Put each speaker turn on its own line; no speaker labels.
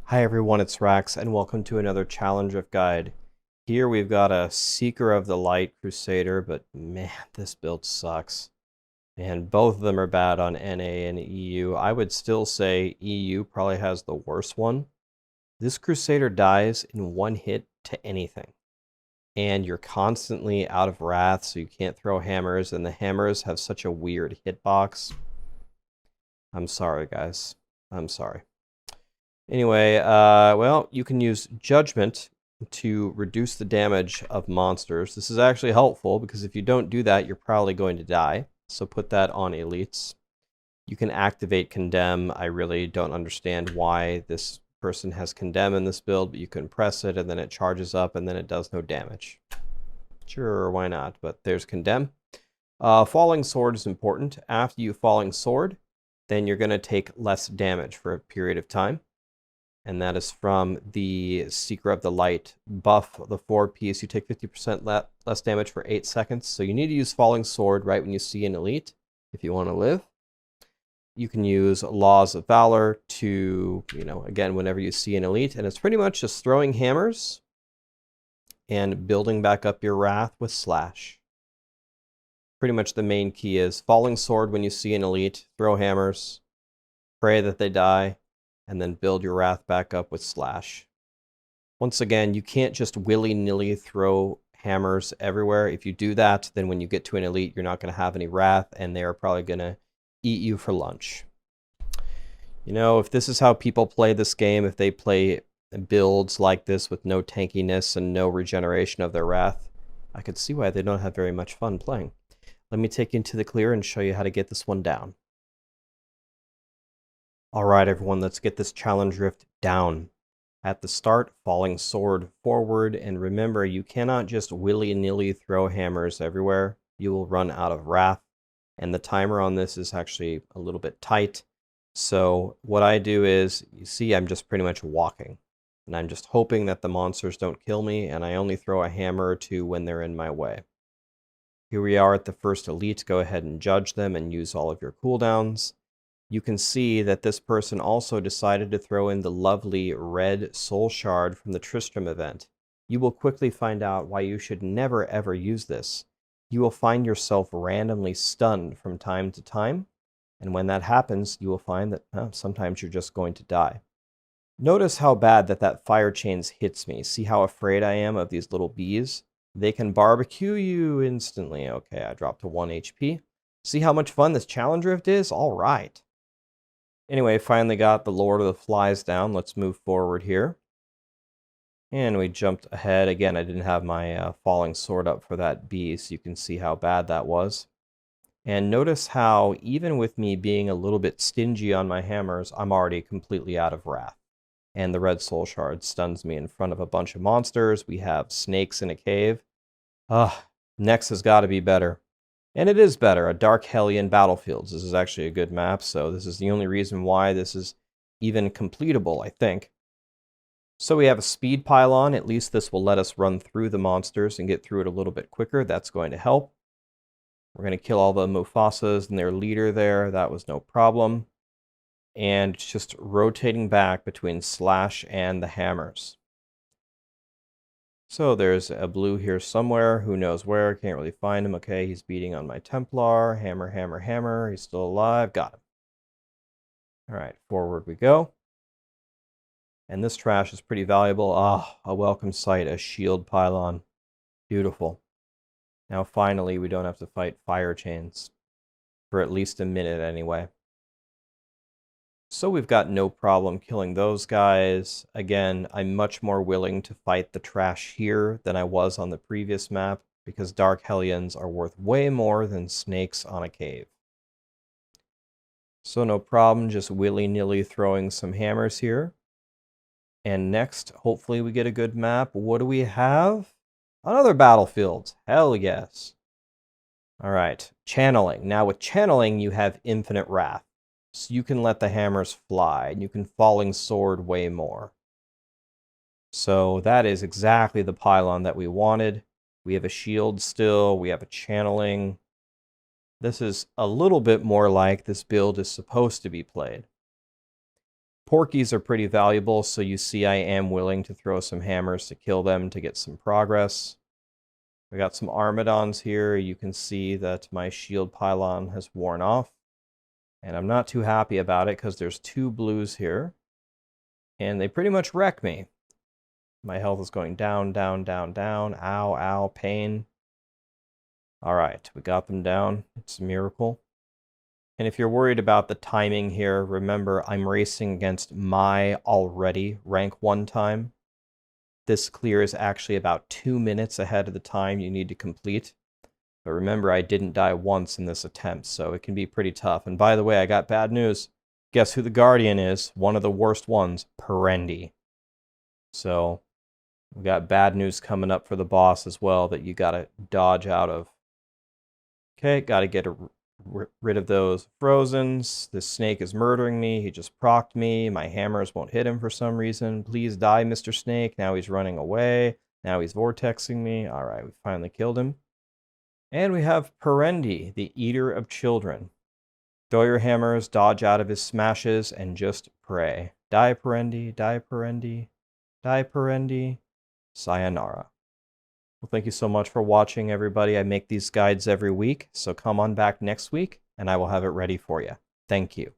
Hi everyone, it's Rax, and welcome to another Challenge Rift guide. Here we've got a Seeker of the Light Crusader, but man, this build sucks. And both of them are bad on NA and EU. I would still say EU probably has the worst one. This Crusader dies in one hit to anything. And you're constantly out of wrath, so you can't throw hammers, and the hammers have such a weird hitbox. I'm sorry, guys. I'm sorry. Anyway, well, you can use Judgment to reduce the damage of monsters. This is actually helpful because if you don't do that, you're probably going to die. So put that on elites. You can activate Condemn. I really don't understand why this person has Condemn in this build, but you can press it and then it charges up and then it does no damage. Sure, why not? But there's Condemn. Falling Sword is important. After you Falling Sword, then you're going to take less damage for a period of time. And that is from the Seeker of the Light buff, the 4-piece. You take 50% less damage for 8 seconds. So you need to use Falling Sword right when you see an elite if you want to live. You can use Laws of Valor to, again, whenever you see an elite. And it's pretty much just throwing hammers and building back up your wrath with Slash. Pretty much the main key is Falling Sword when you see an elite, throw hammers, pray that they die, and then build your wrath back up with Slash. Once again, you can't just willy-nilly throw hammers everywhere. If you do that, then when you get to an elite, you're not going to have any wrath, and they're probably going to eat you for lunch. If this is how people play this game, if they play builds like this with no tankiness and no regeneration of their wrath, I could see why they don't have very much fun playing. Let me take you into the clear and show you how to get this one down. Alright everyone, let's get this Challenge Rift down. At the start, Falling Sword forward, and remember, you cannot just willy-nilly throw hammers everywhere. You will run out of wrath, and the timer on this is actually a little bit tight. So what I do is, you see I'm just pretty much walking, and I'm just hoping that the monsters don't kill me, and I only throw a hammer or two when they're in my way. Here we are at the first elite. Go ahead and judge them and use all of your cooldowns. You can see that this person also decided to throw in the lovely red soul shard from the Tristram event. You will quickly find out why you should never ever use this. You will find yourself randomly stunned from time to time, and when that happens, you will find that sometimes you're just going to die. Notice how bad that fire chains hits me. See how afraid I am of these little bees? They can barbecue you instantly. Okay, I dropped to 1 HP. See how much fun this Challenge Rift is? All right. Anyway, finally got the Lord of the Flies down. Let's move forward here. And we jumped ahead. Again, I didn't have my Falling Sword up for that bee, so you can see how bad that was. And notice how, even with me being a little bit stingy on my hammers, I'm already completely out of wrath. And the red soul shard stuns me in front of a bunch of monsters. We have snakes in a cave. Next has got to be better. And it is better, a Dark Hellion Battlefields. This is actually a good map, so this is the only reason why this is even completable, I think. So we have a speed pylon. At least this will let us run through the monsters and get through it a little bit quicker. That's going to help. We're going to kill all the Mufasas and their leader there. That was no problem. And just rotating back between Slash and the hammers. So there's a blue here somewhere. Who knows where? Can't really find him. Okay, he's beating on my Templar. Hammer, hammer, hammer. He's still alive. Got him. All right, forward we go. And this trash is pretty valuable. A welcome sight, a shield pylon. Beautiful. Now finally, we don't have to fight fire chains. For at least a minute anyway. So we've got no problem killing those guys. Again, I'm much more willing to fight the trash here than I was on the previous map, because Dark Hellions are worth way more than snakes on a cave. So no problem, just willy-nilly throwing some hammers here. And next, hopefully we get a good map. What do we have? Another battlefield. Hell yes. All right, channeling. Now with channeling, you have infinite wrath. So you can let the hammers fly, and you can Falling Sword way more. So that is exactly the pylon that we wanted. We have a shield still, we have a channeling. This is a little bit more like this build is supposed to be played. Porkies are pretty valuable, so you see I am willing to throw some hammers to kill them to get some progress. We got some Armadons here. You can see that my shield pylon has worn off. And I'm not too happy about it because there's 2 blues here. And they pretty much wreck me. My health is going down, down, down, down. Ow, ow, pain. Alright, we got them down. It's a miracle. And if you're worried about the timing here, remember I'm racing against my already rank 1 time. This clear is actually about 2 minutes ahead of the time you need to complete. But remember, I didn't die once in this attempt, so it can be pretty tough. And by the way, I got bad news. Guess who the Guardian is? One of the worst ones, Perendi. So we got bad news coming up for the boss as well that you gotta dodge out of. Okay, gotta get rid of those Frozens. This snake is murdering me. He just procced me. My hammers won't hit him for some reason. Please die, Mr. Snake. Now he's running away. Now he's vortexing me. All right, we finally killed him. And we have Perendi, the Eater of Children. Throw your hammers, dodge out of his smashes, and just pray. Die, Perendi. Die, Perendi. Die, Perendi. Sayonara. Well, thank you so much for watching, everybody. I make these guides every week, so come on back next week, and I will have it ready for you. Thank you.